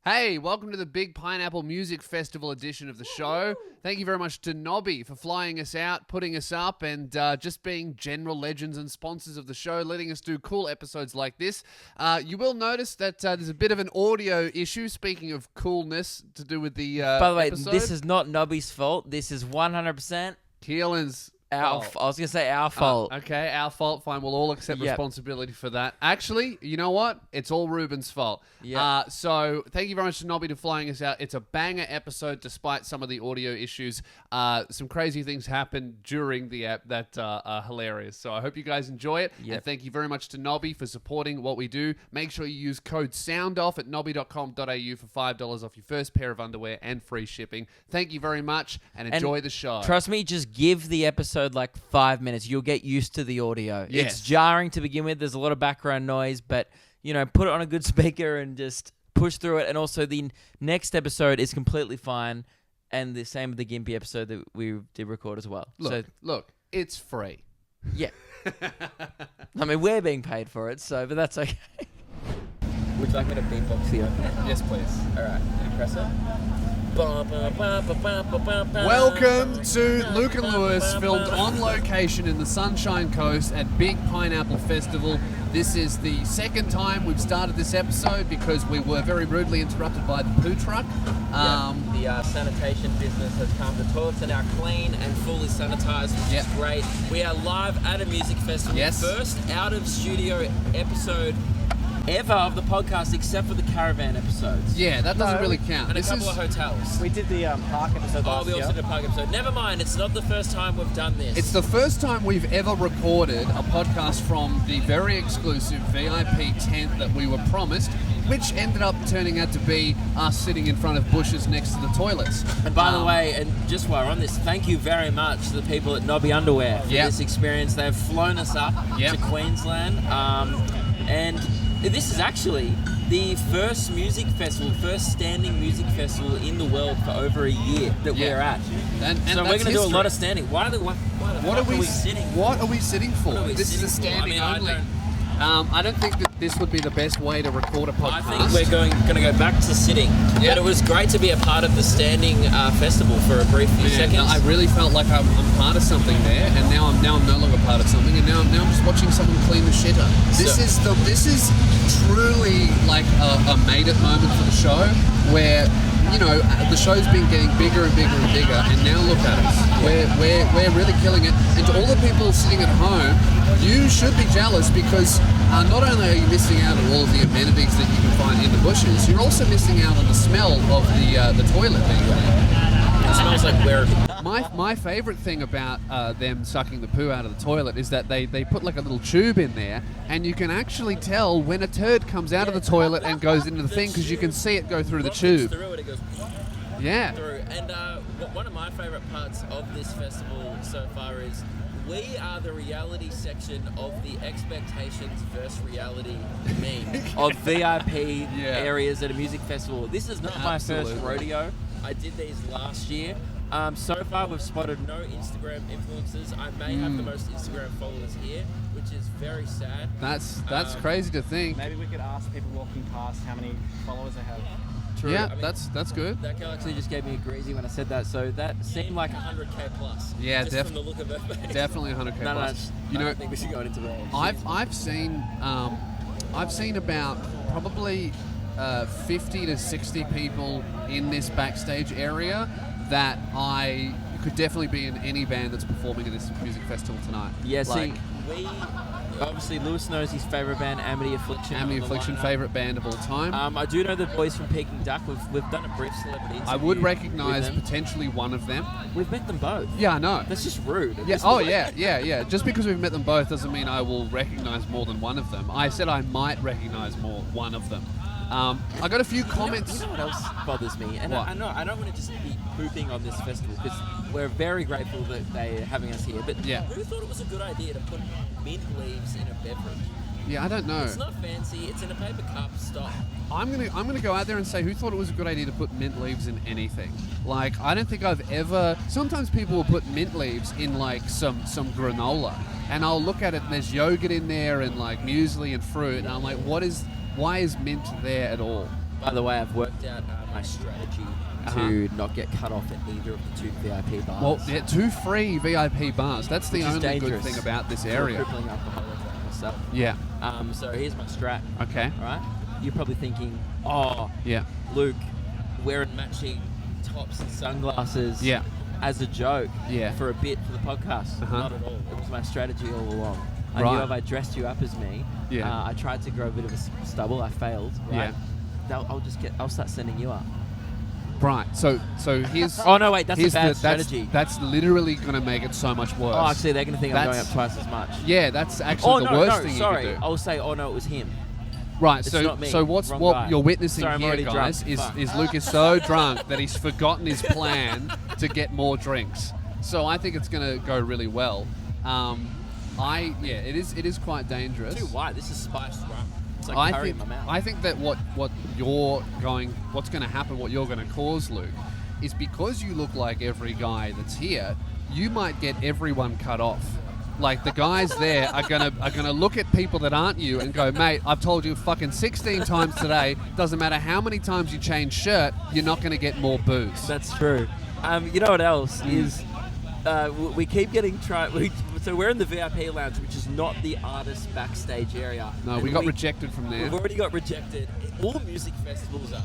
Hey, welcome to the Big Pineapple Music Festival edition of the show. Thank you very much to Nobby for flying us out, putting us up, and just being general legends and sponsors of the show, letting us do cool episodes like this. You will notice that there's a bit of an audio issue, speaking of coolness, to do with the By the way, episode. this is not Nobby's fault. This is 100% Keelan's our fault. I was going to say our fault. Okay, our fault. Fine, we'll all accept Yep. responsibility for that. Actually, you know what? It's all Ruben's fault. Yep. So thank you very much to Nobby for flying us out. It's a banger episode despite some of the audio issues. Some crazy things happened during the app that are hilarious. So I hope you guys enjoy it. Yep. And thank you very much to Nobby for supporting what we do. Make sure you use code SOUNDOFF at nobby.com.au for $5 off your first pair of underwear and free shipping. Thank you very much and enjoy the show. Trust me, just give the episode like 5 minutes. You'll get used to the audio. Yes. It's jarring to begin with. There's a lot of background noise, but, you know, put it on a good speaker and just push through it. And also the next episode is completely fine. And the same with the Gimpy episode that we did record as well. Look, it's free. Yeah. I mean, we're being paid for it, but that's okay. Would you like me to beatbox the opening? Yes, please. All right. Press it. Welcome to Luke and Lewis, filmed on location in the Sunshine Coast at Big Pineapple Festival. This is the second time we've started this episode because we were very rudely interrupted by the poo truck. The sanitation business has come. The toilets are now clean and fully sanitized, which is great. We are live at a music festival. Yes. First out of studio episode ever of the podcast, except for the caravan episodes. Yeah, that doesn't really count. And This a couple is of hotels. We did the park episode last we also year. did a park episode. Never mind, it's not the first time we've done this. it's the first time we've ever recorded a podcast from the very exclusive VIP tent that we were promised, which ended up turning out to be us sitting in front of bushes next to the toilets. And by the way, and just while we're on this, thank you very much to the people at Nobby Underwear for this experience. They've flown us up to Queensland, and this is actually the first standing music festival in the world for over a year that we're at. And so we're going to do a lot of standing. Why the fuck are we sitting? What are we sitting for? What are we This is a sitting for? standing I only. don't- I don't think that this would be the best way to record a podcast. I think we're going to go back to sitting. But it was great to be a part of the standing festival for a brief few seconds. I really felt like I'm part of something there, and now I'm no longer part of something, and now I'm just watching someone clean the shitter. This is truly like a made it moment for the show, where the show's been getting bigger and bigger and bigger, and now look at us. We're really killing it. And to all the people sitting at home, you should be jealous because not only are you missing out on all of the amenities that you can find in the bushes, you're also missing out on the smell of the toilet being cleaned. It smells like Werribee. My favourite thing about them sucking the poo out of the toilet is that they put like a little tube in there, and you can actually tell when a turd comes out of the toilet and goes into the thing because you can see it go through the tube. Through it goes Yeah. through. And one of my favourite parts of this festival so far is we are the reality section of the expectations versus reality meme of VIP areas at a music festival. This is not my first rodeo. I did these last year. So far, we've spotted no Instagram influencers. I may have the most Instagram followers here, which is very sad. That's crazy to think. Maybe we could ask people walking past how many followers they have. True. Yeah, I mean, that's good. That girl actually just gave me a greasy when I said that, so that seemed like 100k plus. Yeah, just from the look of her face. Definitely 100k No, plus. I don't think we should go into that. I've seen about probably 50 to 60 people in this backstage area that I could definitely be in any band that's performing at this music festival tonight. Yeah, like, we obviously Lewis knows his favourite band, Amity Affliction. Amity Affliction, favourite band of all time. I do know the boys from Peking Duck. We've done a brief celebrity interview. I would recognise with them. potentially one of them. We've met them both. Yeah, I know. That's just rude. Yeah. Oh, yeah. Just because we've met them both doesn't mean I will recognise more than one of them. I said I might recognise one of them. I got a few comments. You know what else bothers me? And What? I know I don't want to just be pooping on this festival because we're very grateful that they're having us here. But who thought it was a good idea to put mint leaves in a beverage? Yeah, I don't know. It's not fancy. It's in a paper cup. Stop. I'm gonna go out there and say, who thought it was a good idea to put mint leaves in anything? Like, I don't think I've ever. Sometimes people will put mint leaves in like some granola, and I'll look at it and there's yogurt in there and like muesli and fruit, and I'm like, why is mint there at all? By the way, I've worked out my strategy to not get cut off at either of the 2 VIP bars. Well, yeah, 2 free VIP bars. That's the Which is only good dangerous thing about this for a area. crippling alcoholic like myself. Yeah. So here's my strat. Okay. All right. You're probably thinking, oh, Yeah. Luke, wearing matching tops and sunglasses. Yeah. As a joke. Yeah. For a bit for the podcast. Uh-huh. Not at all. It was my strategy all along. I Right. knew if I dressed you up as me, Yeah. I tried to grow a bit of a stubble. I failed. Right? Yeah. I'll start sending you up. Right. So here's. Oh no, wait, that's a here's bad the- strategy. That's literally going to make it so much worse. Oh, actually, they're going to think I'm going That's- up twice as much. Yeah, that's actually the worst thing sorry. you could do. I'll say, oh no, it was him. Right, It's so not me. what Wrong guy. you're witnessing Sorry, I'm here, already guys, drunk. Fuck. is Luke is so drunk that he's forgotten his plan to get more drinks. So I think it's going to go really well. It is quite dangerous. Too white. This is spiced rum. It's like curry in my mouth. I think that what's going to happen, what you're going to cause, Luke, is because you look like every guy that's here, you might get everyone cut off. Like the guys there are gonna look at people that aren't you and go, mate, I've told you fucking 16 times today. Doesn't matter how many times you change shirt, you're not gonna get more booze. That's true. You know what else is? We keep getting so we're in the VIP lounge, which is not the artist backstage area. No, And we got rejected from there. We've already got rejected. All music festivals are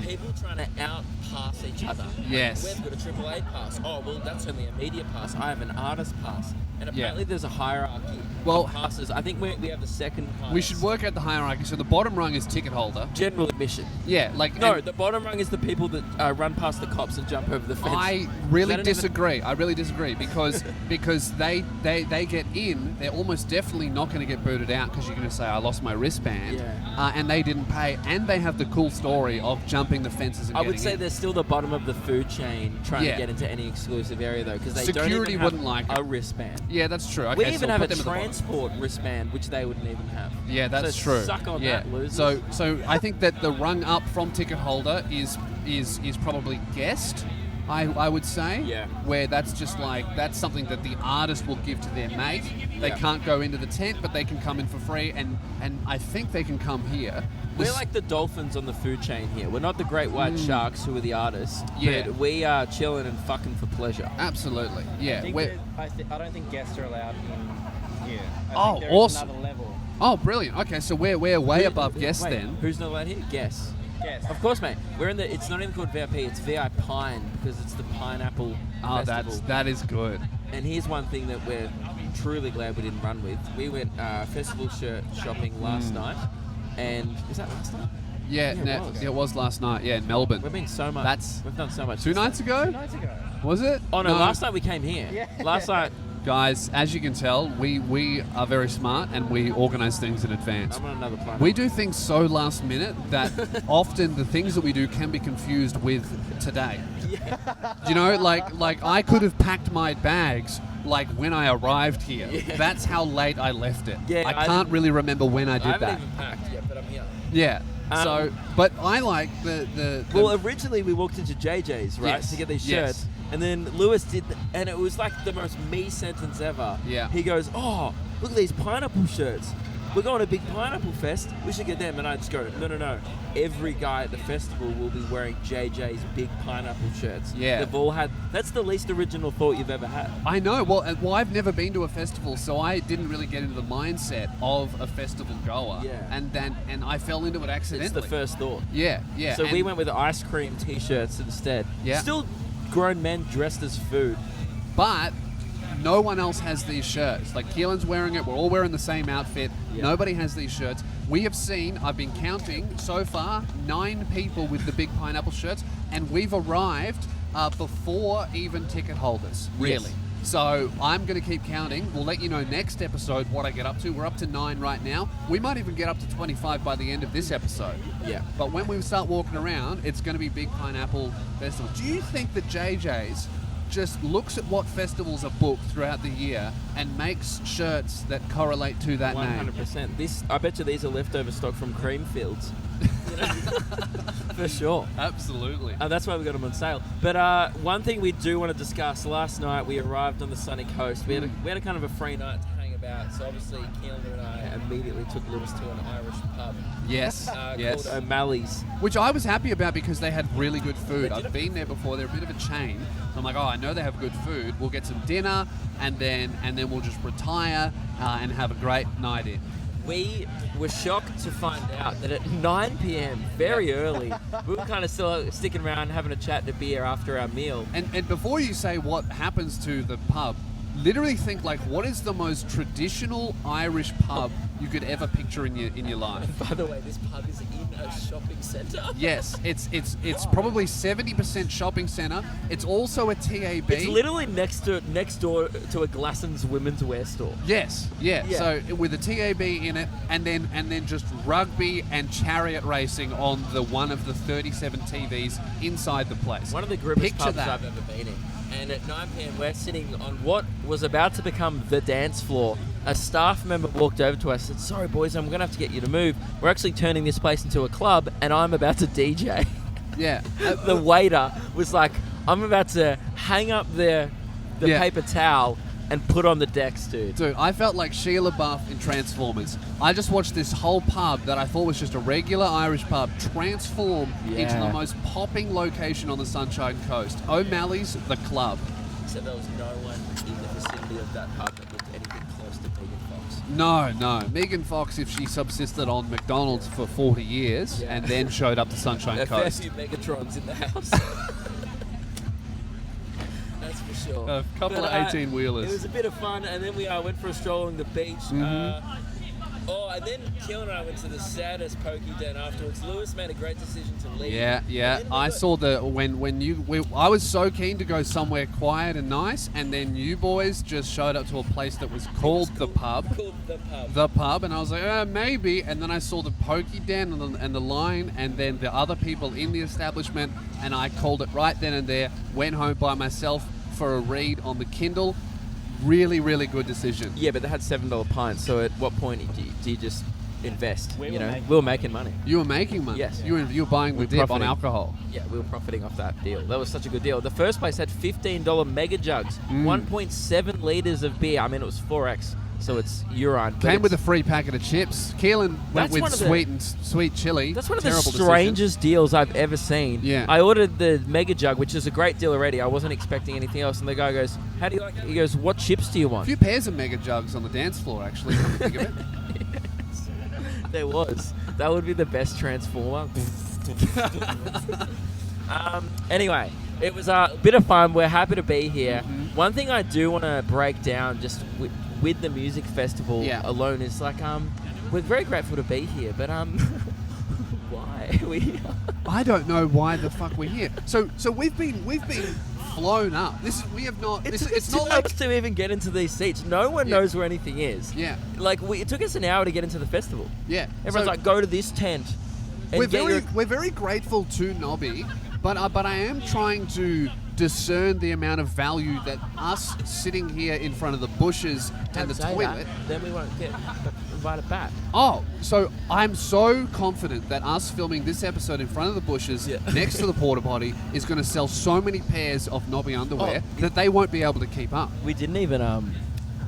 people trying to out-pass each other. Yes. We've got a AAA pass. Oh, well, that's only a media pass. I have an artist pass. And apparently there's a hierarchy Well, of passes. I think we have the second highest. We should work out the hierarchy. So the bottom rung is ticket holder. General admission. Yeah, like No, and the bottom rung is the people that run past the cops and jump over the fence. I really They don't even- disagree. I really disagree because they get in. They're almost definitely not going to get booted out because you're going to say I lost my wristband, Yeah. and they didn't pay, and they have the cool story of jumping the fences and I getting would say in. they're still the bottom of the food chain trying Yeah. to get into any exclusive area though, because they Security don't even wouldn't have like it. a wristband. Yeah, that's true. Okay, We so even we'll have put a them at the bottom. transport wristband, which they wouldn't even have. Yeah, that's So true. Suck on yeah. that, losers. So I think that the rung up from ticket holder is probably guest. I would say. Yeah. Where that's just like that's something that the artist will give to their mate. They Yeah. can't go into the tent, but they can come in for free, and I think they can come here. We're This- like the dolphins on the food chain here. We're not the great white sharks who are the artists. Yeah. But we are chilling and fucking for pleasure. Absolutely. Yeah. I don't think guests are allowed in here. Oh, think there is awesome. another level. Oh, brilliant. Okay, so we're way above guests Wait, then. Who's not allowed here? Guess. Yes. Of course, mate. We're in the. It's not even called VIP. It's VI Pine because it's the pineapple Oh, festival. that is good. And here's one thing that we're truly glad we didn't run with. We went festival shirt shopping last night, and is that last night? Yeah, Yeah, it was. it was last night. Yeah, in Melbourne. We've been so much. We've done so much. 2 since nights then. ago. 2 nights ago. Was it? Oh no, last night we came here. Yeah. Last night. Guys, as you can tell, we are very smart and we organise things in advance. I'm on another planet. We do things so last minute that often the things that we do can be confused with today. You know, like I could have packed my bags like when I arrived here. Yeah. That's how late I left it. Yeah, I I can't really remember when I I did haven't that. even packed yet, but I'm here. Yeah. So, but I like the Well, originally we walked into JJ's, right, Yes, to get these yes. shirts, and then Lewis did, and it was like the most me sentence ever. Yeah. He goes, "Oh, look at these pineapple shirts. We're going to Big Pineapple Fest. We should get them." And I just go, "No. Every guy at the festival will be wearing JJ's Big Pineapple shirts. Yeah. They've all had. That's the least original thought you've ever had. I know. Well, I've never been to a festival, so I didn't really get into the mindset of a festival goer. Yeah. And I fell into it accidentally. It's the first thought. Yeah. So we and- went with ice cream T-shirts instead. Yeah. Still grown men dressed as food. But no one else has these shirts. Like Keelan's wearing it. We're all wearing the same outfit. Yeah. Nobody has these shirts. We have seen, I've been counting so far, 9 people with the Big Pineapple shirts, and we've arrived before even ticket holders, really. Yes. So I'm going to keep counting. We'll let you know next episode what I get up to. We're up to 9 right now. We might even get up to 25 by the end of this episode. Yeah. But when we start walking around, it's going to be Big Pineapple Festival. Do you think that JJ's just looks at what festivals are booked throughout the year and makes shirts that correlate to that name? 100%. I bet you these are leftover stock from Creamfields. For sure. Absolutely. That's why we got them on sale. But one thing we do want to discuss. Last night we arrived on the sunny coast. We had a kind of a free night to hang about. out. So obviously, Keelan and I immediately took Lewis to an Irish pub Yes, yes. called O'Malley's. Which I was happy about because they had really good food. They did I've been there before. They're a bit of a chain. So I'm like, oh, I know they have good food. We'll get some dinner and then we'll just retire and have a great night in. We were shocked to find out that at 9 p.m, very early, we were kind of still sticking around having a chat and a beer after our meal. And before you say what happens to the pub, literally think like, what is the most traditional Irish pub you could ever picture in your life? By the way, this pub is in a shopping centre. Yes, it's probably 70% shopping centre. It's also a TAB. It's literally next door to a Glasson's women's wear store. Yes, yeah. Yeah. So with a TAB in it, and then just rugby and chariot racing on the one of the 37 TVs inside the place. One of the grimmest Picture pubs that. I've ever been in. And at 9 p.m, we're sitting on what was about to become the dance floor. A staff member walked over to us and said, "Sorry, boys, I'm going to have to get you to move. We're actually turning this place into a club, and I'm about to DJ." Yeah. The waiter was like, "I'm about to hang up the Yeah. paper towel and put on the decks, dude." Dude, I felt like Sheila Buff in Transformers. I just watched this whole pub that I thought was just a regular Irish pub transform into Yeah. the most popping location on the Sunshine Coast. O'Malley's, the club. So there was no one in the vicinity of that pub that looked anything close to Megan Fox. No. Megan Fox, if she subsisted on McDonald's for 40 years Yeah. and then showed up to Sunshine A fair Coast. few Megatrons in the house. That's for sure. A couple But, of 18-wheelers. It was a bit of fun, and then we went for a stroll along the beach. And then Keelan and I went to the saddest pokey den afterwards. Lewis made a great decision to leave. Yeah. And then we I got- saw I was so keen to go somewhere quiet and nice, and then you boys just showed up to a place that was called the pub. Called the pub. The pub, and I was like, maybe. And then I saw the pokey den and the line, and then the other people in the establishment, and I called it right then and there. Went home by myself for a read on the Kindle. Really, really good decision. Yeah, but they had $7 pints. So at what point do you just invest? We You were know, making- we were making money. You were making money. Yes. You were buying the We're dip on profiting. alcohol. Yeah, we were profiting off that deal. That was such a good deal. The first place had $15 mega jugs, 1.7 litres of beer. I mean, it was 4X, so it's urine. but Came with a it's- free packet of chips. Keelan went That's with one of the- sweet chili. That's one of the Terrible decision. strangest deals I've ever seen. Yeah. I ordered the mega jug, which is a great deal already. I wasn't expecting anything else. And the guy goes, "How do you like it?" He goes, "What chips do you A want?" few pairs of mega jugs on the dance floor, actually. Come to think of it. There was. That would be the best transformer. Anyway, it was a bit of fun. We're happy to be here. Mm-hmm. One thing I do want to break down just with the music festival Yeah. alone is like, we're very grateful to be here, but why? I don't know why the fuck we're here. So we've been flown up. We have not. It's not like to even get into these seats. No one Yeah. knows where anything is. yeah. Like it took us an hour to get into the festival. Yeah. Everyone's So like, go to this tent. And we're get we're very grateful to Nobby, but I am trying to discern the amount of value that us sitting here in front of the bushes and the Don't say toilet. that, then we won't get invited back. Oh, so I'm so confident that us filming this episode in front of the bushes Yeah. next to the porta potty is going to sell so many pairs of Nobby underwear that they won't be able to keep up. We didn't even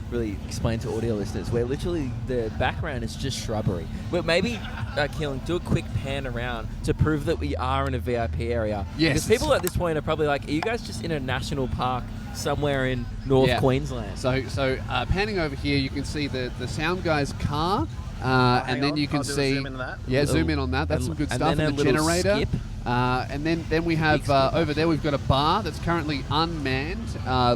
really explain to audio listeners where literally the background is just shrubbery. But maybe, Keelan, do a quick pan around to prove that we are in a VIP area. Yes. Because people at this point are probably like, are you guys just in a national park somewhere in North Yeah. Queensland? So panning over here, you can see the sound guy's car, and then on, you can I'll do a see. zoom into that. Yeah, Little- zoom in on that. That's some good and stuff. then And a the little generator. skip. And then we have Big skip, over there we've got a bar that's currently unmanned.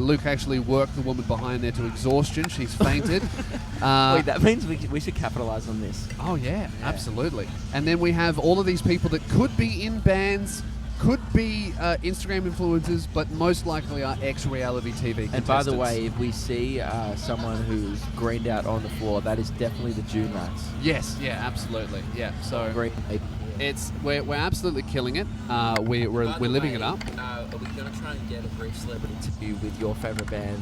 Luke actually worked the woman behind there to exhaustion. She's fainted. Wait, that means we should capitalize on this. Oh yeah, absolutely. And then we have all of these people that could be in bands, could be Instagram influencers, but most likely are ex-reality TV contestants. And by the way, if we see someone who's greened out on the floor, that is definitely the June Rats. yes, yeah, absolutely, yeah. So Green. we're absolutely killing it. We're living it up. Are we going to try and get a brief celebrity interview with your favourite band?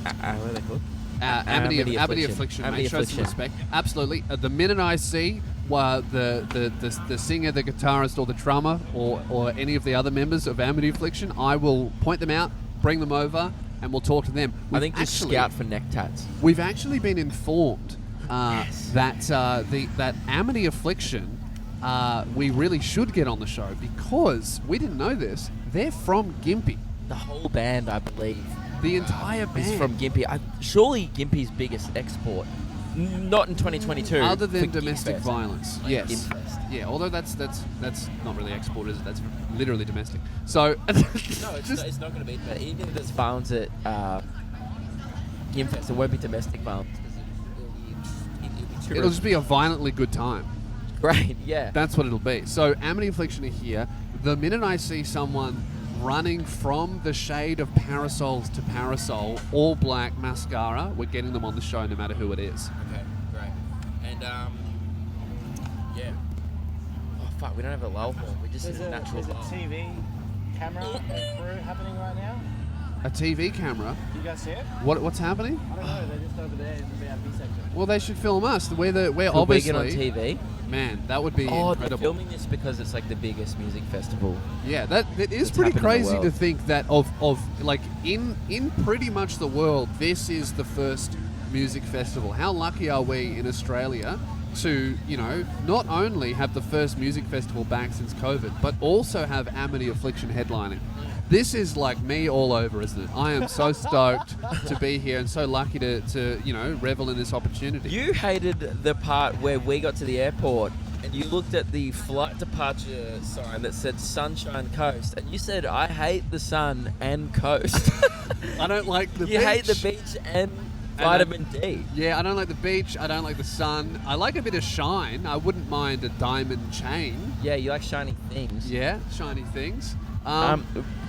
What are they called? Amity Affliction, mate. Show some respect. Absolutely. The minute I see the singer, the guitarist, or the drummer, or any of the other members of Amity Affliction, I will point them out, bring them over, and we'll talk to them. I think just scout for neck tats. We've actually been informed that Amity Affliction we really should get on the show because we didn't know this. They're from Gympie. The whole band, I believe, The entire band is from Gympie. Surely Gympie's biggest export, not in 2022. other than for domestic Gympfest. violence. Like Yes. Gympfest. Yeah, although that's not really export, is it? That's literally domestic. So No, it's not going to be. But even if there's violence at Gympfest, it won't be domestic violence. 'Cause it'll be it'll just be a violently good time. great. Yeah. That's what it'll be. So Amity Affliction are here. The minute I see someone running from the shade of parasols to parasol, all black mascara, we're getting them on the show no matter who it is. Okay, great. And yeah. Oh fuck, we don't have a lull horn. We just There's have a, a natural there's a lull. TV camera and crew happening right now. A TV camera. Do you guys see it? What's happening? I don't know. They're just over there in the VIP section. Well, they should film us. We're Could we obviously get on TV? Man, that would be Oh, they're incredible. filming this because it's like the biggest music festival. Yeah, that it is That's pretty happened in the crazy to world. think that of like in pretty much the world, this is the first music festival. How lucky are we in Australia to, not only have the first music festival back since COVID, but also have Amity Affliction headlining. This is like me all over, isn't it? I am so stoked to be here and so lucky to revel in this opportunity. You hated the part where we got to the airport and you looked at the flight departure sign that said Sunshine Coast and you said, I hate the sun and coast. I don't like the You beach. hate the beach and vitamin D. Yeah, I don't like the beach. I don't like the sun. I like a bit of shine. I wouldn't mind a diamond chain. Yeah, you like shiny things. Yeah, shiny things.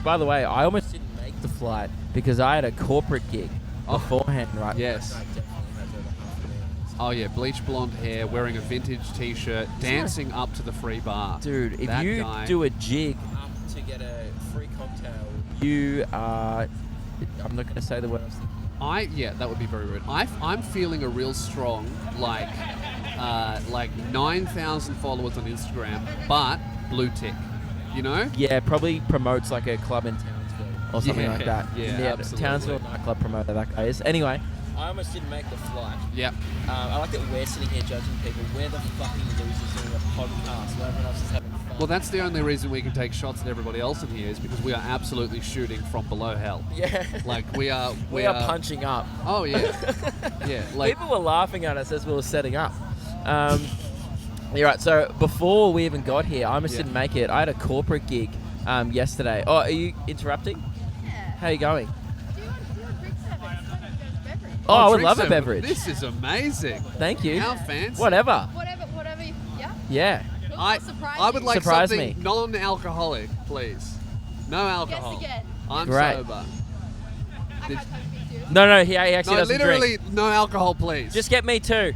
By the way, I almost didn't make the flight because I had a corporate gig beforehand, right? Yes. I definitely has over half a million. Oh yeah, bleach blonde hair, wearing a vintage T-shirt, dancing up to the free bar. Dude, if That you guy. do a jig up to get a free cocktail, you are... I'm not going to say the word I was thinking. That would be very rude. I'm feeling a real strong like 9,000 followers on Instagram, but blue tick. Yeah, probably promotes like a club in Townsville or something Yeah, like that. yeah, absolutely. Townsville nightclub promoter, that guy is. Anyway, I almost didn't make the flight. Yep. I like that we're sitting here judging people. We're the fucking losers doing a podcast where everyone else is having fun. Well, that's the only reason we can take shots at everybody else in here is because we are absolutely shooting from below hell. Yeah. Like we are punching up. Oh yeah. Yeah, like People were laughing at us as we were setting up. You're right. So before we even got here, I almost Yeah. didn't make it. I had a corporate gig yesterday. Oh, are you interrupting? Yeah. How are you going? Do you want drink service? Beverage. Oh, I would drink love a service. beverage. This is amazing. Thank you. How fancy. Whatever. Whatever. Yeah. Yeah. Cool. I Surprise would you. like Surprise something me. non-alcoholic, please. No alcohol. Guess again. I'm Great. sober. I Did- have something too. No, he actually No, doesn't literally drink. no alcohol, please. Just get me two.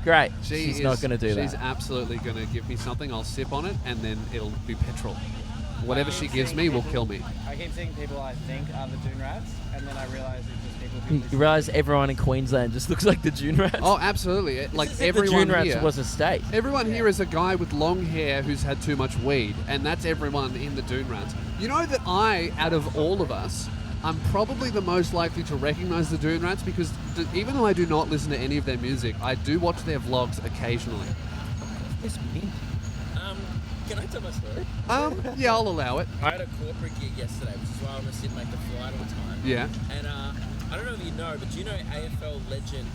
Great. She's not going to do She's that. absolutely going to give me something. I'll sip on it, and then it'll be petrol. Whatever she gives me will kill me. I keep seeing people I think are the Dune Rats, and then I realize it's just people who You listen. realise everyone in Queensland just looks like the Dune Rats? Oh, absolutely. Like It's as if everyone the Dune here. Rats was a state. Everyone here is a guy with long hair who's had too much weed, and that's everyone in the Dune Rats. You know that out of all of us, I'm probably the most likely to recognize the Dune Rats because even though I do not listen to any of their music, I do watch their vlogs occasionally. It's me. Can I tell my story? Yeah, I'll allow it. I had a corporate gig yesterday, which is why I almost didn't make the flight on time. Yeah. And I don't know if you know, but do you know AFL legend?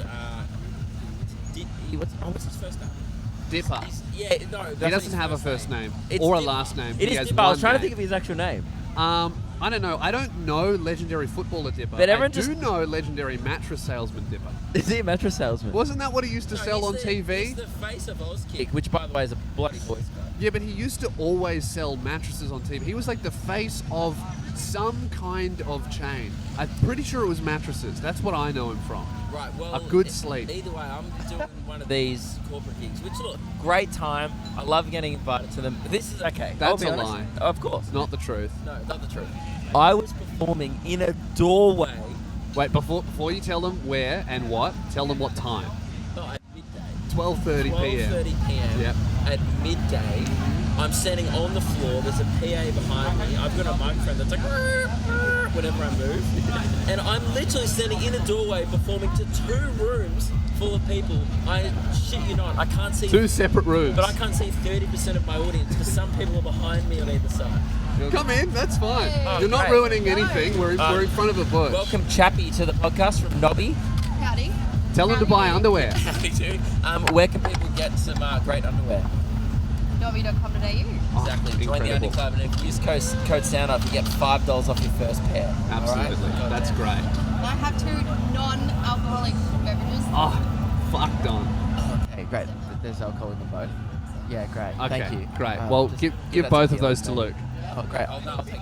What's his first name? Dipper. He Doesn't have a first name It's or a Dipper. last name. It He is has Dipper. I was one trying to name. think of his actual name. I don't know. I don't know legendary footballer Dipper. But everyone I do just- know legendary mattress salesman Dipper. Is he a mattress salesman? Wasn't that what he used to sell on TV? He's the face of Auskick, which by the way is a bloody voice guy. Yeah, but he used to always sell mattresses on TV. He was like the face of some kind of chain. I'm pretty sure it was mattresses. That's what I know him from. Right, well, A good sleep. Either way, I'm doing one of these corporate gigs, which look, great time. I love getting invited to them. This is okay. I'll That's be a honest. lie. Of course. Not the truth. No, not the truth. I was performing in a doorway. Wait, before you tell them where and what, tell them what time. Oh, at midday. 12:30 p.m. 12:30 p.m. Yep. At midday. I'm standing on the floor. There's a PA behind me. I've got a microphone that's like, it whenever I move. And I'm literally standing in a doorway performing to 2 rooms full of people. I shit you not, I can't see. 2 separate rooms. But I can't see 30% of my audience because some people are behind me on either side. Come in, that's fine. Hey. You're not Great. ruining anything. We're in front of a bush. Welcome, Chappie, to the podcast from Nobby. Howdy. Tell them to buy underwear. Happy to. Where can people get some great underwear? Nobby.com.au. Exactly. Join the incredible. Only Club, and if you use code SOUNDUP, you get $5 off your first pair. Absolutely. All right? That's great. And I have 2 non-alcoholic beverages. Oh, fuck, Don. Okay, great. There's alcohol in them both. Yeah, great. Okay, Thank you. great. Well, Just give that both to of the those other to guy. Luke. Oh, great. I'll take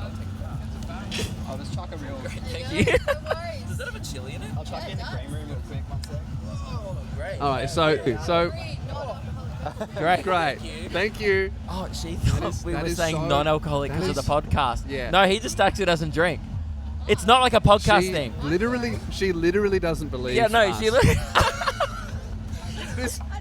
I'll just chuck a real. Thank Yeah, you. no worries. Does that have a chili in it? I'll chuck Yeah, in the it green room real quick. One sec. Oh, great. All right, so Three non-alcoholic. Great. great. Thank you. Thank you. Oh, she thought is- we that were is saying so- non-alcoholic that because of is- the podcast. Yeah. No, he just actually doesn't drink. It's not like a podcast She thing. literally doesn't believe. Yeah, no, us. she.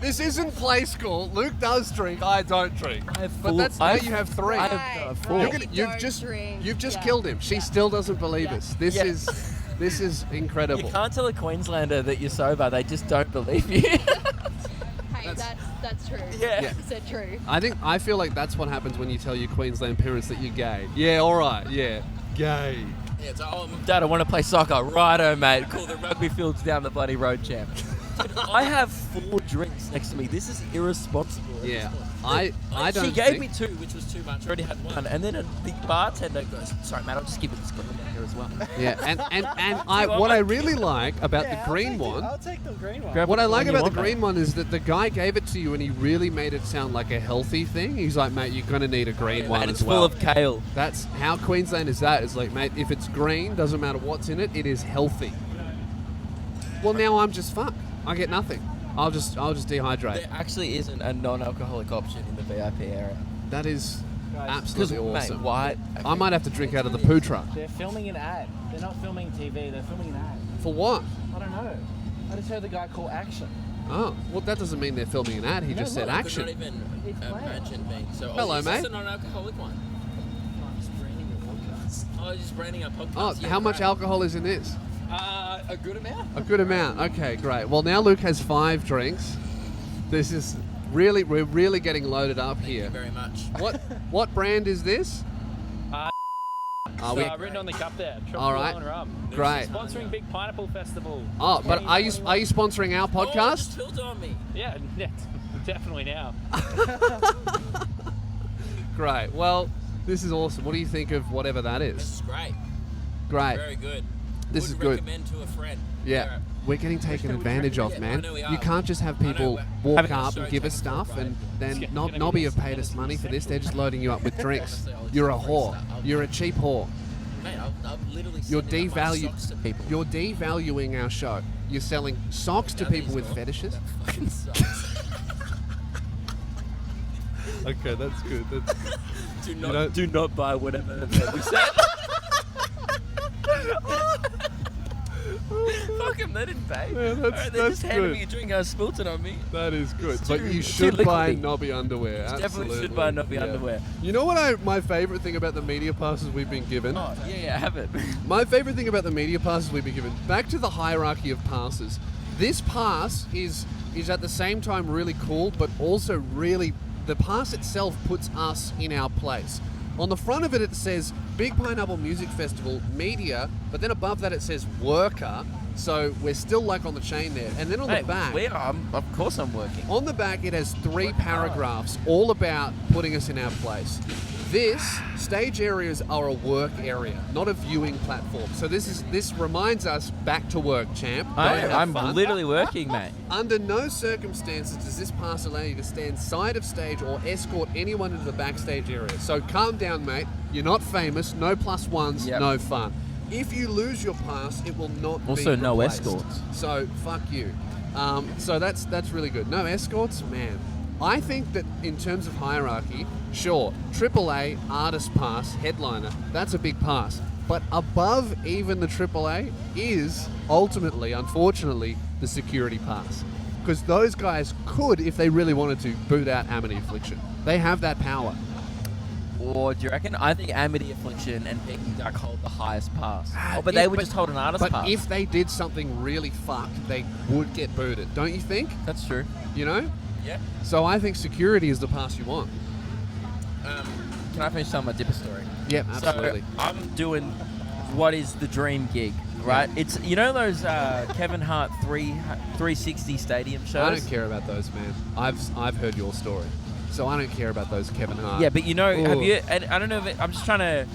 This isn't play school. Luke does drink. I don't drink. But that's now you have 3. I have Right, 4. You're right. gonna, you've Don't just drink. you've Yeah. killed him. She Yeah. still doesn't believe Yeah. us. This Yeah. is incredible. You can't tell a Queenslander that you're sober. They just don't believe you. Hey, that's true. Yeah. Yeah. Is that true? I feel like that's what happens when you tell your Queensland parents that you're gay. Yeah, all right. Yeah, gay. Yeah, it's Dad, I want to play soccer. Righto, mate. Cool, the rugby field's down the bloody road, champ. I have 4 drinks next to me. This is irresponsible. Yeah, I don't. She gave think- me 2, which was too much. I already had 1. And then the bartender goes, sorry, mate, I'll just give you this green one here as well. Yeah, and want what I one? really like about the green one. I'll take the green one. Grab What I one like you about want, the green one is that the guy gave it to you and he really made it sound like a healthy thing. He's like, mate, you're gonna need a green one And as it's well. full of kale. That's how Queensland is. That it's like, mate, if it's green, doesn't matter what's in it, it is healthy. Well, now I'm just fucked. I get nothing. I'll just dehydrate. There actually isn't a non-alcoholic option in the VIP area. That is Guys, absolutely Mate, awesome. why? I might have to drink out of the poo truck. They're filming an ad. They're not filming TV. They're filming an ad. For what? I don't know. I just heard the guy call action. Oh, well, that doesn't mean they're filming an ad. He No, just said look, Could action. not even It's planned. imagine being so. Hello, is this mate. a non-alcoholic one? I'm just branding your podcast. Oh, just branding our podcast. Oh, Yeah, how much great. alcohol is in this? A good amount. A good amount. Okay, great. Well, now Luke has 5 drinks. This is we're really getting loaded up Thank you here. very much. What brand is this? Are we? Written on the cup there. Triple All right. Island Rum. Great. Sponsoring Big Pineapple Festival. Oh, but are you sponsoring our Oh, podcast? just spilled on me. Yeah, definitely now. Great. Well, this is awesome. What do you think of whatever that This is? is great. Great. Very good. This Would is good. recommend to a friend. Yeah. We're getting taken advantage of, Yeah, man. I know we are. You can't just have I know, people we're walk having a up show and give us taken stuff for and then It's not gonna Nobby be have paid us money for this. They're just loading you up with drinks. Honestly, I'll You're a just whore. freestyle. You're a cheap whore. Mate, I'll literally You're sending out my devalued. socks to people. You're devaluing our show. You're selling socks to Now people these with go. fetishes. That fucking sucks. Okay, that's good. do don't- not buy whatever we said. Fuck him, they didn't pay. Yeah, that's- Alright, they that's just handed good. me a drink, I spilt it on me. That is good. It's But too- you it's should too buy liquidy. Nobby underwear. Definitely Absolutely. should buy Nobby underwear. You know what my favorite thing about the media passes we've been given? Oh, yeah, have it. My favorite thing about the media passes we've been given, back to the hierarchy of passes. This pass is at the same time really cool, but also really, the pass itself puts us in our place. On the front of it, it says Big Pineapple Music Festival Media, but then above that it says Worker. So we're still like on the chain there. And then on Hey, the back, of course I'm working. on the back, it has 3 paragraphs all about putting us in our place. This stage areas are a work area, not a viewing platform. So this reminds us back to work, champ. Go have I'm fun. literally working, mate. Under no circumstances does this pass allow you to stand side of stage or escort anyone into the backstage area. So calm down, mate. You're not famous. No +1s. Yep. No fun. If you lose your pass, it will not Also, be no replaced. escorts. So fuck you. So that's really good. No escorts, man. I think that in terms of hierarchy, sure, AAA artist pass headliner, that's a big pass. But above even the AAA is ultimately, unfortunately, the security pass. Because those guys could, if they really wanted to, boot out Amity Affliction. They have that power. Or do you reckon? I think Amity Affliction and Peking Duck hold the highest pass. But they would just hold an artist But pass. if they did something really fucked, they would get booted. Don't you think? That's true. You know? Yeah. So I think security is the pass you want. Can I finish telling my Dipper story? Yep, absolutely. So I'm doing what is the dream gig, right? It's those Kevin Hart 360 stadium shows. I don't care about those, man. I've heard your story, so I don't care about those Kevin Hart. Yeah, but have Ooh. you? And I don't know. I'm just trying to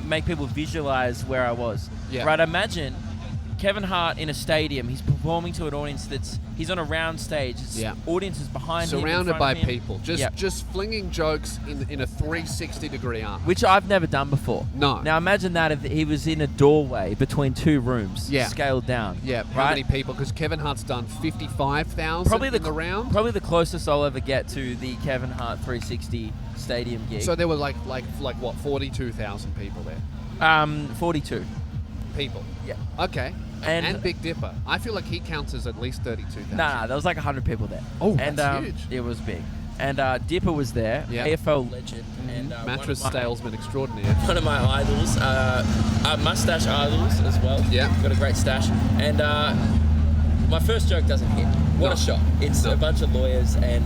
make people visualize where I was. Yeah. Right. Imagine Kevin Hart in a stadium. He's performing to an audience he's on a round stage. Audience is behind him, in surrounded front by of him. people, just flinging jokes in a 360-degree arc. Which I've never done before. No. Now imagine that if he was in a doorway between two rooms, Yeah. scaled down. Yeah, how right? many people? Because Kevin Hart's done 55,000 in the round. Probably the closest I'll ever get to the Kevin Hart 360 stadium gig. So there were like what, 42,000 people there. 42. People. Yeah. Okay. And Big Dipper. I feel like he counts as at least 32,000. No, there was like 100 people there. Oh, and, that's huge. It was big. And Dipper was there, Yeah. AFL legend, and Mattress salesman extraordinaire. One of my idols, mustache idols as well. Yeah. Got a great stash. And my first joke doesn't hit. What No. a shock. It's a bunch of lawyers and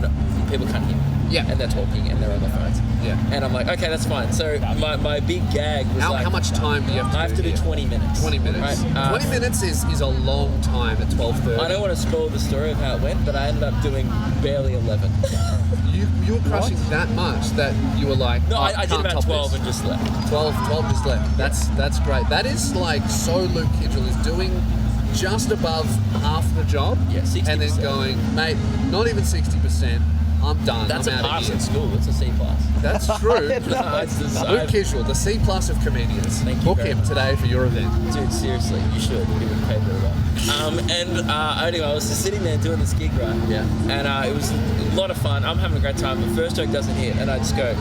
people can't hear me. Yeah. And they're talking and they're on their phones. Yeah. And I'm like, okay, that's fine. So my big gag was How much time do you have to I have to do here? 20 minutes. 20 minutes. Right? 20 minutes is a long time at 12:30. I don't want to spoil the story of how it went, but I ended up doing barely 11. You were crushing that much that you were like, No, oh, I did can't about top 12 this. and just left. 12 just left. That's great. That is like, so Luke Kidgel is doing just above half the job. Yeah, 60%. And then going, mate, not even 60%. I'm done. That's I'm a out of pass here. in school. It's a C+. That's true. No, it's just, Luke Kidgel, the C+ of comedians. Thank you Book very him much. today for your event. Dude, seriously, you should. He would pay very well. Anyway, I was just sitting there doing this gig, right? Yeah. And it was a lot of fun. I'm having a great time. The first joke doesn't hit, and I just go,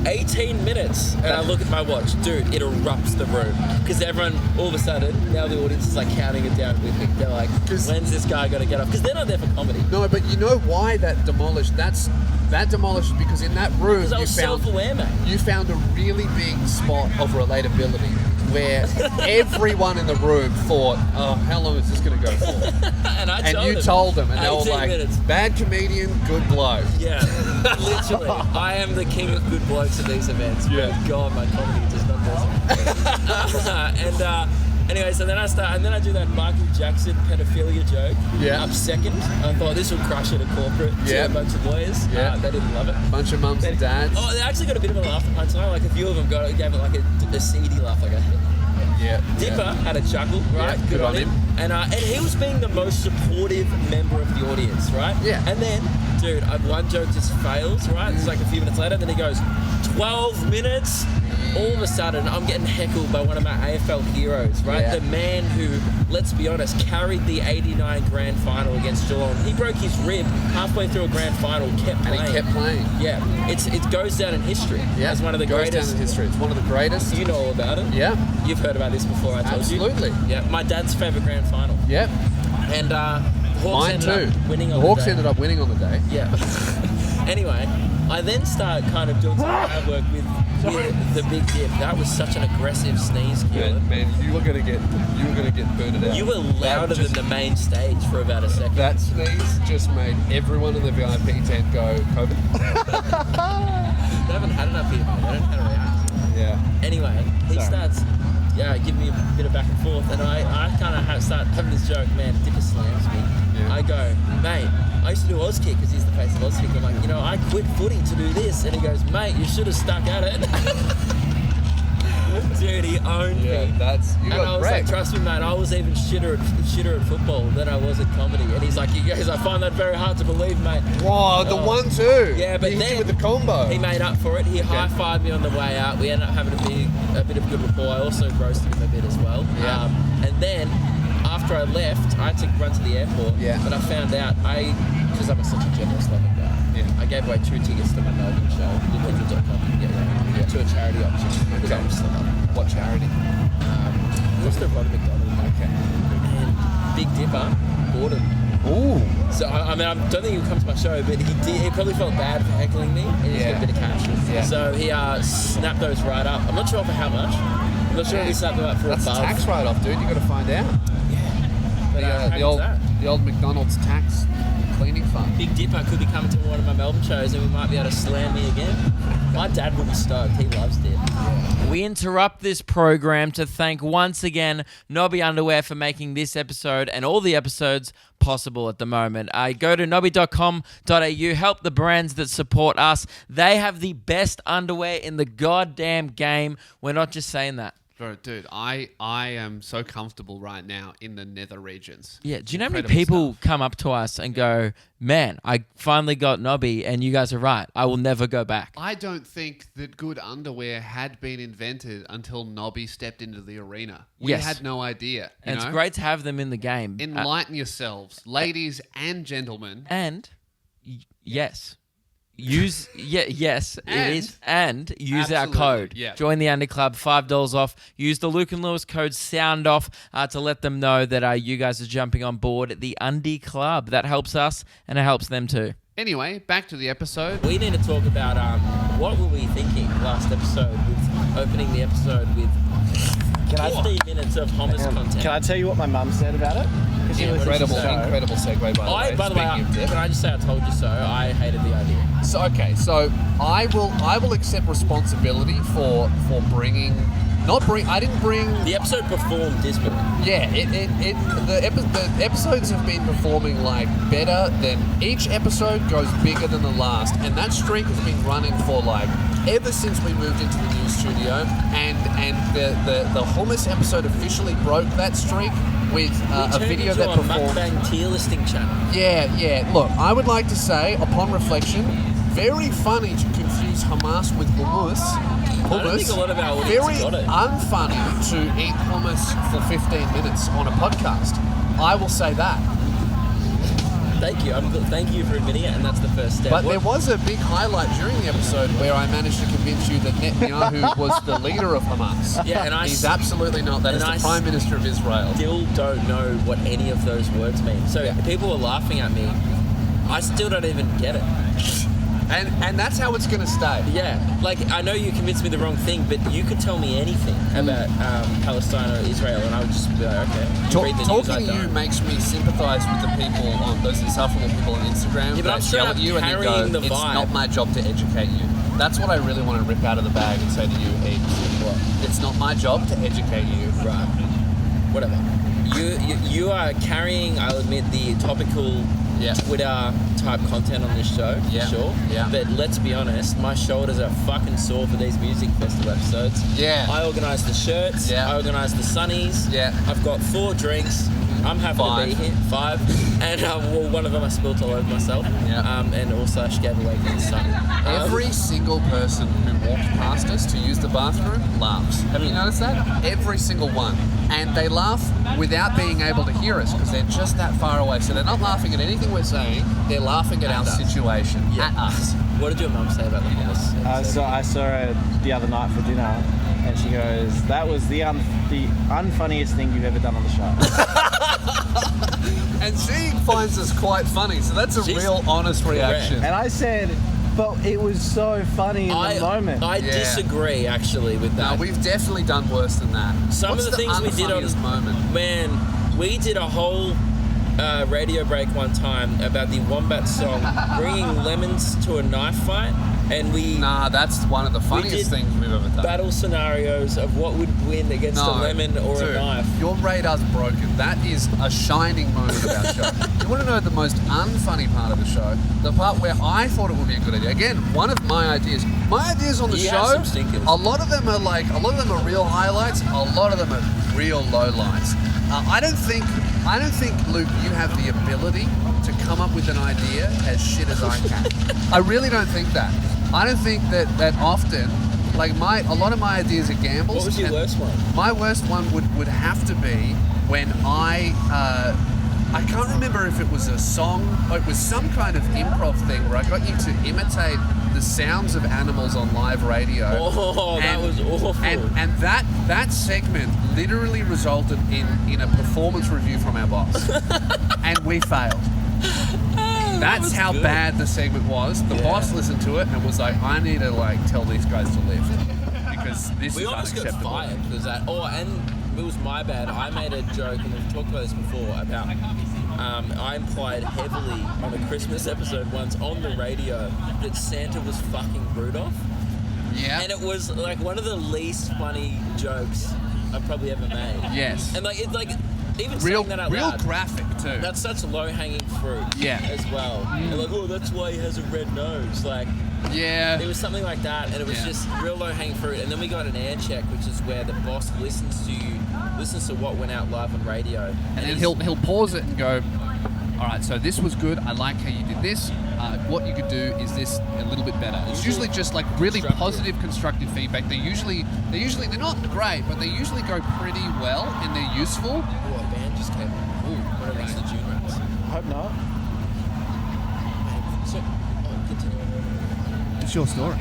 18 minutes. And I look at my watch. Dude, it erupts the room. Because everyone, all of a sudden, now the audience is like counting it down with me. They're like, when's this guy going to get up? Because they're not there for comedy. No, but you know why that demolished? That demolished because in that room Because I you was found self-aware, mate. you found a really big spot of relatability where everyone in the room thought, oh, how long is this going to go for? And I And you told them, and they were 18 like, minutes. bad comedian, good bloke. Yeah, literally. I am the king of good blokes at these events. Yeah. But God, my comedy just not does. Anyway, so then I do that Michael Jackson pedophilia joke. Yeah. Up second. I thought this will crush it at corporate. Yeah. To a bunch of lawyers. Yeah. They didn't love it. Bunch of mums and dads. Oh, they actually got a bit of a laugh at punchline. Like a few of them gave it like a seedy laugh, like a. Yeah. Dipper had a chuckle, right? Yeah, good on him. And he was being the most supportive member of the audience, right? Yeah. And then, dude, one joke just fails, right? It's like a few minutes later, then he goes, 12 minutes. All of a sudden, I'm getting heckled by one of my AFL heroes, right? Yeah. The man who, let's be honest, carried the '89 grand final against Geelong. He broke his rib halfway through a grand final, kept And playing. he kept playing. Yeah, it goes down in history as one of the Goes greatest. down in history. It's one of the greatest. You know all about it. Yeah. You've heard about this before, I told you. Absolutely. Yeah, my dad's favourite grand final. Yep. And Hawks Mine ended too. up winning The on Hawks the day. ended up winning on the day. Yeah. Anyway, I then start kind of doing some crowd work with the Big Dip. That was such an aggressive sneeze, Keelan. Man, you were gonna get booted out. You were louder than the main stage for about a second. That sneeze just made everyone in the VIP tent go COVID. They haven't had enough here, mate. They don't know how to react. Yeah. Anyway, he starts giving me a bit of back and forth, and I kind of start having this joke, man, Dipper slams me. Yeah. I go, mate, I used to do Auskick because he's the face of Auskick. I'm like, I quit footy to do this. And he goes, mate, you should have stuck at it. Dude, he owned Yeah, me. that's you And I got was like, wrecked. trust me, mate, I was even shitter at football than I was at comedy. And he's like, I find that very hard to believe, mate. Whoa, the 1-2. Yeah, but he hit then you with the combo. He made up for it. He high-fived me on the way out. We ended up having a bit of good rapport. I also roasted him a bit as well. Yeah. And then, after I left, I had to run to the airport. Yeah. But I found out, because I'm such a generous, loving guy, I gave away 2 tickets to my Melbourne show, LukeKidgel.com, you can get there, to a charity auction. Because I'm still up. What charity? It was the Ronald McDonald. Okay. And Big Dipper ordered Ooh. So I mean, I don't think he'll come to my show, but he probably felt bad for heckling me, and he's got a bit of cash. Yeah. So he snapped those right up. I'm not sure for how much. I'm not sure if he snapped them up for That's above. a tax write-off, dude. You got to find out. But, how The good's that? old McDonald's tax cleaning fund. Big Dipper could be coming to one of my Melbourne shows, and we might be able to slam me again. My dad will be stoked. He loves dip. We interrupt this program to thank once again Nobby Underwear for making this episode and all the episodes possible at the moment. Go to nobby.com.au, help the brands that support us. They have the best underwear in the goddamn game. We're not just saying that. Bro, dude, I am so comfortable right now in the nether regions. Yeah, do you know how many Incredible people stuff. come up to us and go, man, I finally got Nobby, and you guys are right. I will never go back. I don't think that good underwear had been invented until Nobby stepped into the arena. We Yes. had no idea. And it's great to have them in the game. Enlighten yourselves, ladies and gentlemen. And yes. Yes, it is. And use our Absolutely, code. yeah. Join the Under Club, $5 off. Use the Luke and Lewis code SOUNDOFF to let them know that you guys are jumping on board the Undy Club. That helps us, and it helps them too. Anyway, back to the episode. We need to talk about what were we thinking last episode with opening the episode with 50 minutes of hummus content. Can I tell you what my mum said about it? 'Cause she listens to Incredible, the show. incredible segue, by the way. By the way, Speaking of dip. can I just say I told you so? I hated the idea. So I will accept responsibility for bringing. I didn't bring. The episode performed dismally. Yeah, the episodes have been performing like better than each episode goes bigger than the last, and that streak has been running for like ever since we moved into the new studio, and the hummus episode officially broke that streak with a video that performed. performed. Mukbang tier listing channel. Yeah. Look, I would like to say, upon reflection, very funny to confuse Hamas with hummus. I don't think a lot of our audience Very got it. unfunny to eat hummus for 15 minutes on a podcast. I will say that. Thank you. Thank you for admitting it, and that's the first step. But there was a big highlight during the episode where I managed to convince you that Netanyahu was the leader of Hamas. Yeah, and He's absolutely not. That is the Prime Minister of Israel. still don't know what any of those words mean. So people were laughing at me. I still don't even get it. And that's how it's going to stay. Yeah, like I know you convinced me the wrong thing, but you could tell me anything about Palestine or Israel, and I would just be like, okay. You read the news, I Talking to you don't. makes me sympathise with the people on those insufferable people on Instagram Yeah, but I'm that straight yell up at you and then carrying go, the "It's vibe." not my job to educate you." That's what I really want to rip out of the bag and say to you, Heaps. What? It's not my job to educate you. Right. Whatever. You are carrying, I'll admit, the topical Twitter type content on this show, Yeah. for sure. Yeah. But let's be honest, my shoulders are fucking sore for these music festival episodes. Yeah. I organise the shirts. Yeah. I organise the sunnies. Yeah. I've got 4 drinks. I'm happy to be here. 5. And well, one of them I spilled all over myself. Yeah. And also I gave away from the sun. Every single person who walked past us to use the bathroom laughs. Have you noticed that? Every single one. And they laugh without being able to hear us because they're just that far away. So they're not laughing at anything we're saying. They're laughing at our situation. Yeah. At us. What did your mum say about the hummus? So I saw her the other night for dinner, and she goes, "That was the unfunniest thing you've ever done on the show." And she finds us quite funny. So that's a She's real honest reaction. And I said, "But it was so funny in the moment." I disagree actually with No, that. we've definitely done worse than that. Some What's of the things we did on unfunniest moment? Man, we did a whole radio break one time about the Wombat song, bringing lemons to a knife fight, and we Nah, that's one of the did funniest things we've ever done. battle scenarios of what would win against a lemon or dude, a knife. Your radar's broken. That is a shining moment of our show. You want to know the most unfunny part of the show? The part where I thought it would be a good idea. Again, one of my ideas. My ideas on the You have show, some stinkers. a lot of them are real highlights. A lot of them are real lowlights. I don't think, Luke, you have the ability to come up with an idea as shit as I can. I really don't think that. I don't think that often. Like a lot of my ideas are gambles. What was your and worst one? My worst one would have to be when I I can't remember if it was a song or it was some kind of improv thing where I got you to imitate the sounds of animals on live radio. Oh, that was awful. And that segment literally resulted in a performance review from our boss. And we failed. That's was how good. bad the segment was. The boss listened to it and was like, I need to tell these guys to lift because this We is almost got unacceptable. fired because that. Oh, and it was my bad. I made a joke, and we've talked about this before, about I implied heavily on a Christmas episode once on the radio that Santa was fucking Rudolph. Yeah. And it was like one of the least funny jokes I've probably ever made. Yes. And it's like, even Real saying that out real loud, graphic too. that's such low-hanging fruit. Yeah. As well. And like, oh, that's why he has a red nose. Like, Yeah. it was something like that, and it was Yeah. just real low-hanging fruit. And then we got an air check, which is where the boss listens to what went out live on radio. And then he'll pause it and go, all right, so this was good. I like how you did this. What you could do is this a little bit better. It's usually just like really Constructive. positive, constructive feedback. They're not great, but they usually go pretty well and they're useful. Oh, a band just came on. Ooh, One of great. the June Rats. I hope not. So, continue. It's your story.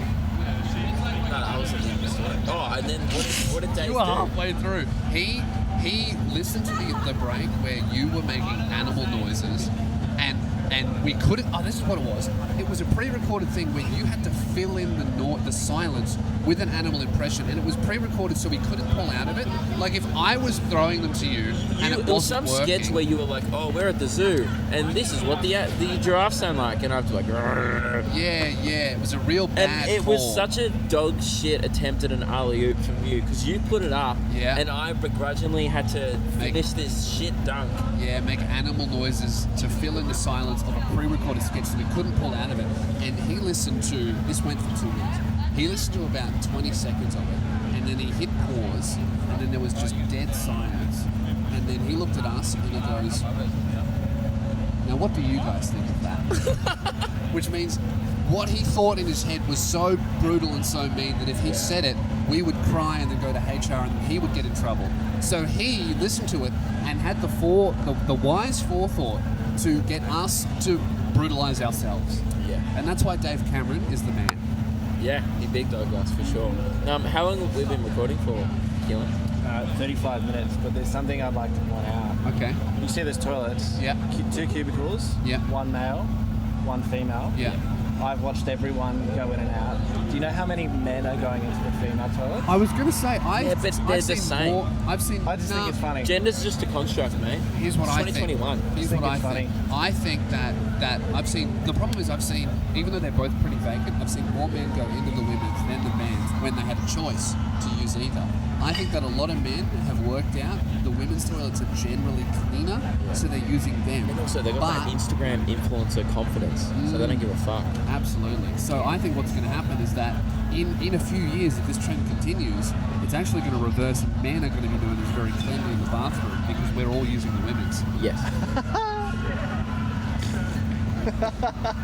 No, I was thinking the story. Oh, and then what did Dave You do? were halfway through. He listened to the break where you were making animal noises, and we couldn't. Oh, this is what it was. It was a pre-recorded thing where you had to fill in the silence with an animal impression, and it was pre-recorded, so we couldn't pull out of it. Like if I was throwing them to you and it There was wasn't some working. sketch where you were like, "Oh, we're at the zoo, and this is what the giraffes sound like," and I have to like, "Grrr." Yeah, it was a real bad. and it was call. such a dog shit attempt at an alley oop from you because you put it up, Yeah. and I begrudgingly had to finish this shit dunk. Yeah, make animal noises to fill in the silence of a pre-recorded sketch that we couldn't pull out of it. And he listened to, this went for 2 minutes, he listened to about 20 seconds of it, and then he hit pause, and then there was just dead silence. And then he looked at us and he goes, now what do you guys think of that? Which means what he thought in his head was so brutal and so mean that if he said it, we would cry and then go to HR and he would get in trouble. So he listened to it and had the wise forethought to get us to brutalize ourselves. Yeah, And that's why Dave Cameron is the man. yeah, he big dog us for sure. How long have we been recording for, Keelan? 35 minutes, but there's something I'd like to point out. Okay. You see there's toilets. Yeah. 2 cubicles. Yeah. 1 male, 1 female. Yeah. I've watched everyone go in and out. Do you know how many men are going into the female toilet? I was gonna say Yeah, but they're I've the seen same. more. I've seen. I just think it's funny. Gender's just a construct, mate. Here's what I think. 2021. Here's think what I it's think. funny. I think that I've seen. The problem is I've seen, even though they're both pretty vacant, I've seen more men go into the women's than the men's when they had a choice to use either. I think that a lot of men have worked out the women's toilets are generally cleaner, so they're using them. And also, they got that But- Instagram influencer confidence, so they don't give a fuck. Absolutely. So I think what's going to happen is that in a few years, if this trend continues, it's actually going to reverse. And men are going to be doing this very cleanly in the bathroom because we're all using the women's. Yes.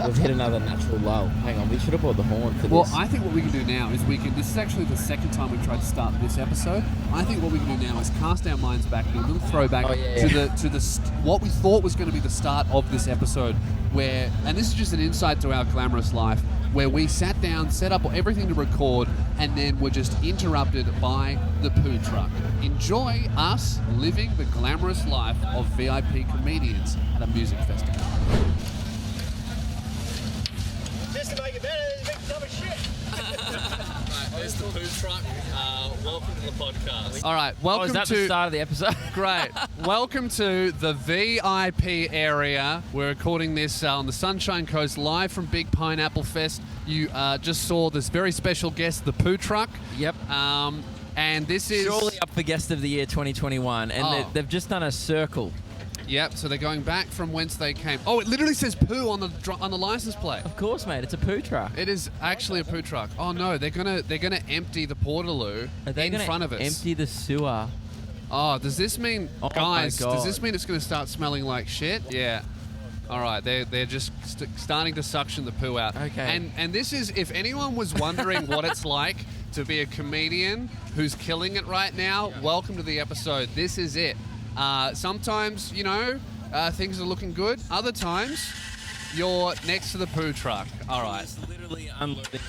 We've hit another natural lull. Hang on, we should have bought the horn for Well, this. I think what we can do now is this is actually the second time we've tried to start this episode. I think what we can do now is cast our minds back, do a little throwback Oh, yeah, to the what we thought was going to be the start of this episode, and this is just an insight to our glamorous life, where we sat down, set up everything to record, and then were just interrupted by the poo truck. Enjoy us living the glamorous life of VIP comedians at a music festival. Just to make it better, there's a big dumb shit. There's the poo truck. Welcome to the podcast. All right, welcome is that to the start of the episode? Great. Welcome to the VIP area. We're recording this on the Sunshine Coast live from Big Pineapple Fest. You just saw this very special guest, the poo truck. Yep. And this is... Surely up for Guest of the Year 2021, and Oh. they've just done a circle. Yep, so they're going back from whence they came. Oh, it literally says poo on the license plate. Of course, mate. It's a poo truck. It is actually a poo truck. Oh no, they're gonna empty the Portaloo Are they in gonna front of us. empty the sewer? Oh, does this mean, Oh my guys? Does God. this mean it's going to start smelling like shit? Yeah. All right, they're just starting to suction the poo out. Okay. And this is, if anyone was wondering what it's like to be a comedian who's killing it right now, welcome to the episode. This is it. Sometimes, things are looking good. Other times, you're next to the poo truck. All right. It's literally unloading.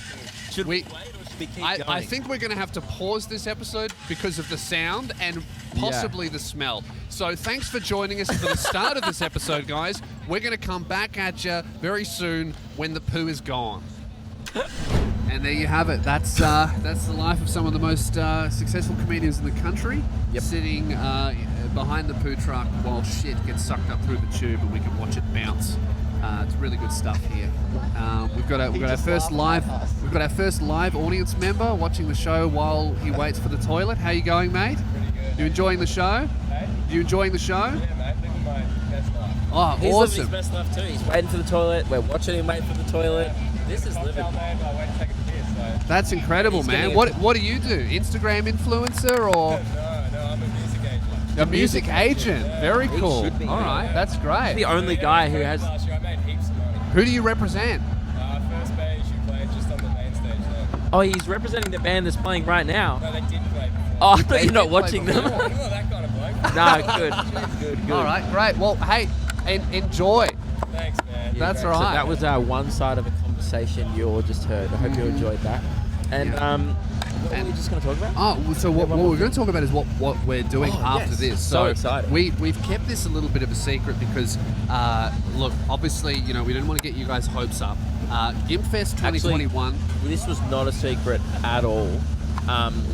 Should We- we wait or should we keep I going? think we're going to have to pause this episode because of the sound and possibly the smell. So thanks for joining us for the start of this episode, guys. We're going to come back at you very soon when the poo is gone. And there you have it. That's the life of some of the most successful comedians in the country, sitting behind the poo truck while shit gets sucked up through the tube and we can watch it bounce. It's really good stuff here. We've got our first live audience member watching the show while he waits for the toilet. How you going, mate? Pretty good. You enjoying the show? Hey? You enjoying the show? Yeah, mate. Living my best life. Oh, He's living awesome! his best life too. He's waiting for the toilet. We're watching him wait for the toilet. This is living. Cocktail name, I went to take a piss, so... That's incredible, He's man. getting What do you do? Instagram influencer or No, I'm a music agent. a music agent? Very He cool. should be. All right, that's He's great. the only guy who has. Last year I made heaps of money. Who do you represent? First Beige, who played just on the main stage there. Oh, he's representing the band that's playing right now. No, they did play before. Oh, I thought They you're not did play watching before. them. I'm not that kind of bloke. No, good. All right, great. Well, hey, enjoy. Thanks, man. That's So all right. that was one side of a conversation you all just heard. I hope you enjoyed that. And Yeah. what were we just going to talk about? Oh, so what we're going to talk about is what we're doing Oh, after yes. this. So exciting. We've kept this a little bit of a secret because, look, obviously, we didn't want to get you guys' hopes up. GIMPFest 2021. This was not a secret at all.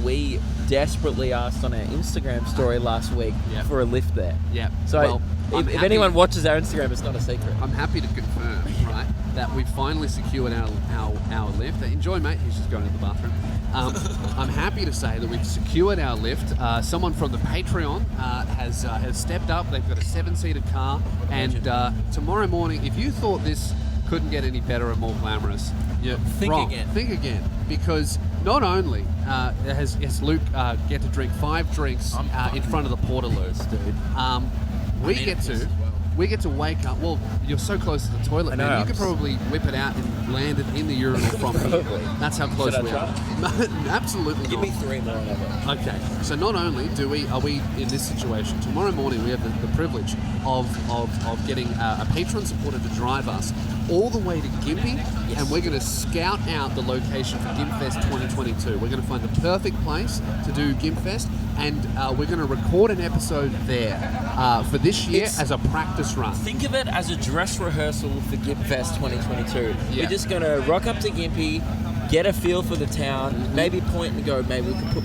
We desperately asked on our Instagram story last week Yeah. for a lift there. Yeah. So well, I'm if happy- anyone watches our Instagram, it's not a secret. I'm happy to confirm, right, that we finally secured our lift. Enjoy, mate. He's just going to the bathroom. I'm happy to say that we've secured our lift. Someone from the Patreon has stepped up. They've got a 7-seater car, and tomorrow morning, if you thought this couldn't get any better and more glamorous, you're Think wrong. again. Think again, because not only has Luke get to drink 5 drinks in front of the Portaloos, Dude. we need get a piss to. as well. We get to wake up. Well, you're so close to the toilet, I know, man. You I'm could just- probably whip it out and land it in the urinal from here. Probably. That's how close Should I we are. Absolutely Give not. me 3 more of it. Okay, so not only are we in this situation, tomorrow morning we have the privilege of getting a patron supporter to drive us all the way to Gympie, and we're going to scout out the location for GIMPFest 2022. We're going to find the perfect place to do GIMPFest, and we're going to record an episode there for this year as a practice run. Think of it as a dress rehearsal for GIMPFest 2022. Yeah. We're just going to rock up to Gympie, get a feel for the town, maybe point and go, maybe we could put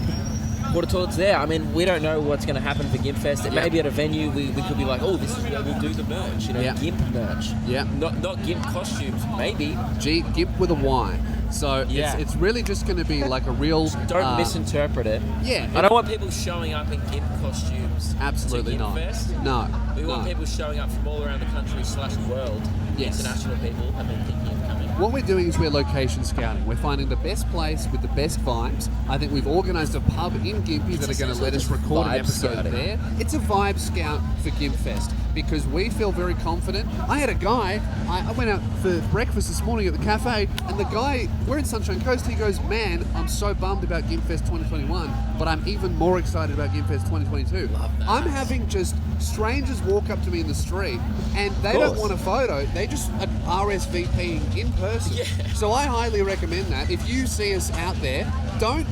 water toilets there. I mean, we don't know what's going to happen for GIMPFest. It may be at a venue, we could be like, oh, this is where we'll do the merch, Yeah. GIMP merch. Yeah. Not GIMP costumes, maybe. GIMP with a Y. So Yeah. it's really just going to be like a real. Don't misinterpret it. Yeah. I don't want people showing up in GIMP costumes. Absolutely to not. GIMPFest. No. We want no. people showing up from all around the country / world. Yes. International people have been thinking of coming. What we're doing is we're location scouting. We're finding the best place with the best vibes. I think we've organised a pub in Gympie that are going to let us record an vibe episode scouting. there. It's a vibe scout for GIMPFest because we feel very confident. I had a guy, I went out for breakfast this morning at the cafe, and the guy, we're in Sunshine Coast, he goes, man, I'm so bummed about GIMPFest 2021, but I'm even more excited about GIMPFest 2022. Love that. I'm having just strangers walk up to me in the street, and they don't course. want a photo, they just are RSVPing in person. Yeah. So I highly recommend that. If you see us out there, don't,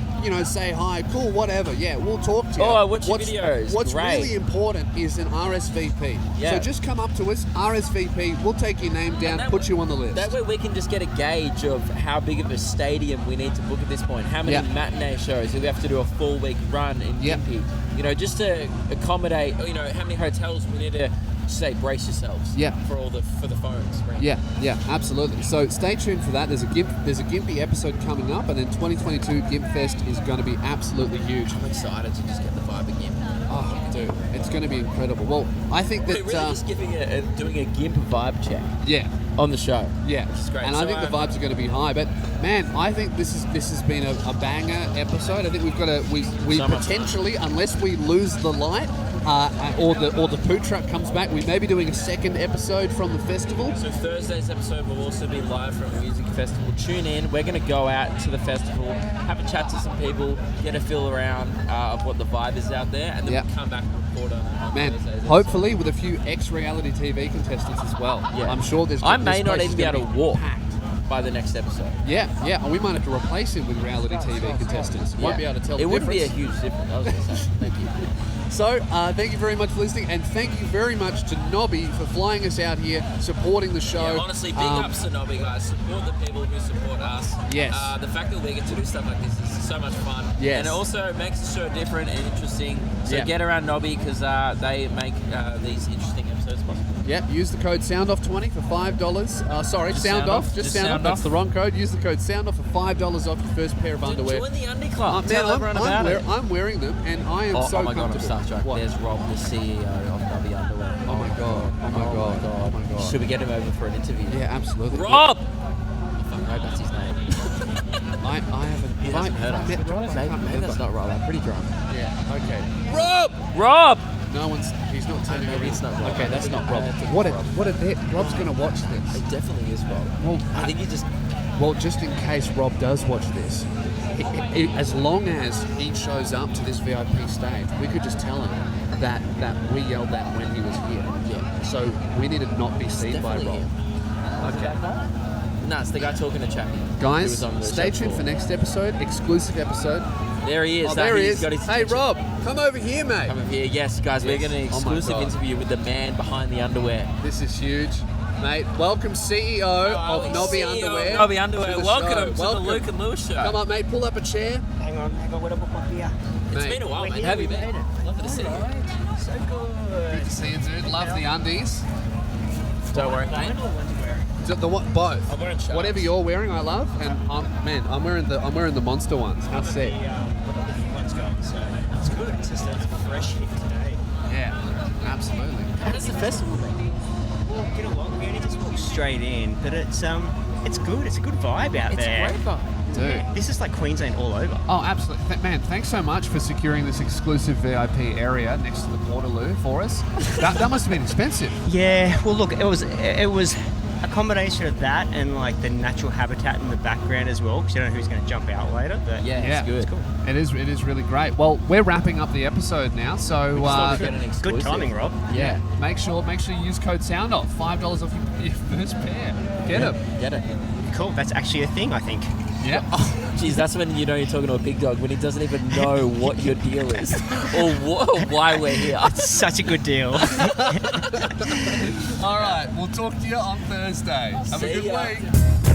say hi, cool, whatever. Yeah, we'll talk to you. Oh, I watch your videos. What's Great. really important is an RSVP. Yeah. So just come up to us, RSVP, we'll take your name down, that put way- you on the list. That way we can just get a gauge of how big of a stadium we need to book at this point. How many Yeah. matinee shows? Do we have to do a full week run in Yep. Gympie? Just to accommodate, how many hotels we need to say brace yourselves Yeah. for the phones. Right? Yeah, absolutely. So stay tuned for that. There's a Gympie episode coming up, and then 2022 GIMPFest is going to be absolutely huge. I'm excited to just get the vibe again. Oh, dude, it's going to be incredible. Well, I think that We're really just doing a GIMP vibe check yeah. on the show. Yeah, Which is great. and I So, think the vibes are going to be high. But man, I think this has been a banger episode. I think we've got we So much potentially, unless we lose the light or the poo truck comes back, we we may be doing a second episode from the festival. So Thursday's episode will also be live from the music festival. Tune in. We're going to go out to the festival, have a chat to some people, get a feel around of what the vibe is out there, and then Yep. we'll come back and report on Man, Thursday's episode. hopefully with a few ex-reality TV contestants as well. Yeah. I'm sure there's. I this may not place even is be gonna able to walk packed. by the next episode. Yeah, and we might have to replace him with reality TV contestants. Won't be able to tell It the wouldn't be a difference. huge difference. I was going to say. Thank you. So, thank you very much for listening, and thank you very much to Nobby for flying us out here, supporting the show. Yeah, honestly, big ups to Nobby, guys. Support the people who support us. Yes. The fact that we get to do stuff like this is so much fun. Yes. And it also makes the show different and interesting. So Yeah. get around Nobby because they make these interesting episodes possible. Yep, use the code SOUNDOFF20 for $5. Sorry, Just Sound Sound Off. Off. Just Just Sound Off. Sound That's Off. the wrong code. Use the code SOUNDOFF for $5 off your first pair of underwear. Join the Undie Club. Man, Tell everyone about it. I'm wearing them, and I am Oh, so oh my god, I'm comfortable. starstruck. What? There's Rob, the CEO of Nobby Underwear. Oh my god. Oh my god. Oh my god. Should we get him over for an interview? Yeah, absolutely. Rob! I fucking hope that's his name. I haven't. He hasn't heard us. Maybe that's not Rob. I'm pretty drunk. Yeah. Okay. Rob! No one's. He's not turning Maybe around. it's not Rob. Okay, that's not Rob. I think it's What? Rob. What? Rob's gonna watch this. It definitely is Rob. Well, I think he just. Well, just in case Rob does watch this, as long as he shows up to this VIP stage, we could just tell him that we yelled that when he was here. Yeah. So we need to not be seen by definitely Rob. him. Okay. No, it's the guy talking to Chappie. He Guys, was on the stay show tuned before. for next episode, exclusive episode. There he is. Oh, there he is. Got his Hey, attention. Rob, come over here, mate. Come over here. Yes, guys, we're Yes. getting an Oh my exclusive God. interview with the man behind the underwear. This is huge. Mate, welcome CEO of Nobby CEO Underwear. of Nobby Underwear. to the Welcome show. to Welcome. the Luke and Lewis show. Come on, mate, pull up a chair. Hang on, where do I put my beer? It's Mate, been a while, we're mate. here, Have you we been? made it. Lovely to see you. So good. Good to see you, dude. Love the undies. Don't worry, mate. Mine or ones you wearing? The what? Both. I'm wearing shorts. Whatever you're wearing, I love. And I'm wearing the monster ones. How sick. What the different ones going, so it's good. It's just it's fresh here today. Yeah, absolutely. How does the festival been? Well, you know what? We only just walked straight in, but it's good. It's a good vibe out It's there. a great vibe. Dude. This is like Queensland all over. Oh, absolutely. Man, thanks so much for securing this exclusive VIP area next to the Portaloo for us. That must have been expensive. Yeah. Well, look, it was a combination of that and like the natural habitat in the background as well, because you don't know who's going to jump out later. But Yeah, Yeah. it's good. it's cool. It is really great. Well, we're wrapping up the episode now, so Just thought we'd get an exclusive. Good timing, Rob. yeah, make sure you use code SOUNDOFF, $5 off your first pair. Get them. Get it. Cool. That's actually a thing, I think. Yep. Jeez, that's when you know you're talking to a big dog, when he doesn't even know what your deal is or why we're here. Such a good deal. All right, we'll talk to you on Thursday. Have a See good ya. week.